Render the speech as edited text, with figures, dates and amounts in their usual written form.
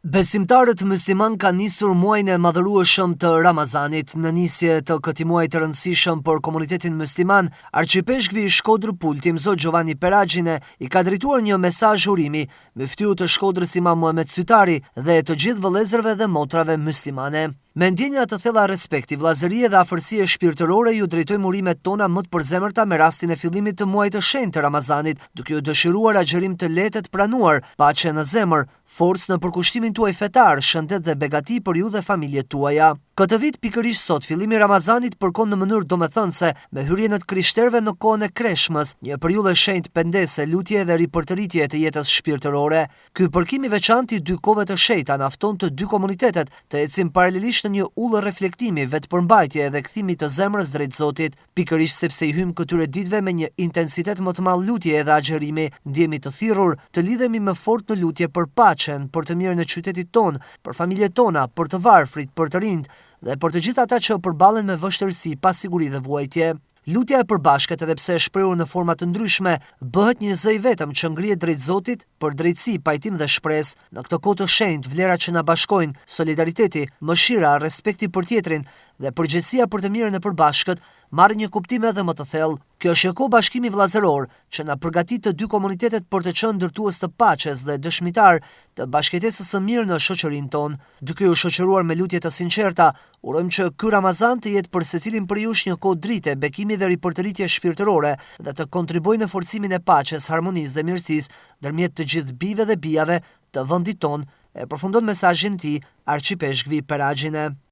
Besimtarët musliman kanë nisur muajin e madhërueshëm të Ramazanit. Në nisje të këtij muaji të rëndësishëm për komunitetin musliman, arcipeshkvi i Shkodrë Pultim, Zot Giovanni Peragjine, i ka drejtuar një mesazh urimi me ftyrë të Shkodrës Imam Muhamet Sytari dhe të gjithë vëllezërve dhe motrave muslimane. Me ndjenja të thella respekti, vllazërie dhe afërsie shpirtërore ju drejtojmë urimet tona më të përzemërta me rastin e fillimit të muajit të shenjtë të Ramazanit, duke ju dëshiruar agjerim të lehtë të pranuar, paqe në zemër, forcë në përkushtimin tuaj fetar, shëndet dhe begati për ju dhe familjet tuaja. Këtë vit pikërisht sot, fillimi i Ramazanit përkon në mënyrë domethënëse me hyrjen e krishterëve në kohën e Kreshmës, një periudhë e shenjtë pendese, lutje dhe ripërtëritje të jetës shpirtërore. Ky përkim i veçantë i dy kohëve të shenjta nafton të dy komunitetet të ecin paralelisht në një ullë reflektimi, vetëpërmbajtje dhe kthimi të zemrës drejt Zotit, pikërisht sepse i hym këtyre ditëve me një intensitet më të madh lutje dhe agjerimi, ndjehemi të thirrur të lidhemi më fort në lutje për paqen, për të mirën e qytetit ton, për familjet tona, për të varfrit, për të rinjt dhe për të gjithë ata që përballen me vështirësi, pasiguri dhe vuajtje. Lutja e përbashkët, edhe pse e shprehur në forma të ndryshme, bëhet një zë i vetëm që ngrihet drejt Zotit për drejtësi, pajtim dhe shpresë. Në këtë kohë të shenjtë, vlerat që na bashkojnë, solidariteti, mëshira, respekti për tjetrin dhe përgjegjësia për të mirën e përbashkët marrin një kuptim edhe më të thellë. Kjo është një kohë bashkimi vllazëror që na përgatit të dy komunitetet për të qenë ndërtues të paqes dhe dëshmitar të bashkëjetesës së mirë në shoqërinë tonë. Duke u shoqëruar me lutje të sinqerta, urojmë që ky Ramazan të jetë për secilin prej jush një kohë drite, bekimi dhe ripërtëritje shpirtërore dhe të kontribuojë në forcimin e paqes, harmonisë dhe mirësisë ndërmjet të gjithë bijve dhe bijave të vendit tonë, e përfundon mesazhin e tij arcipeshkvi Peragjine.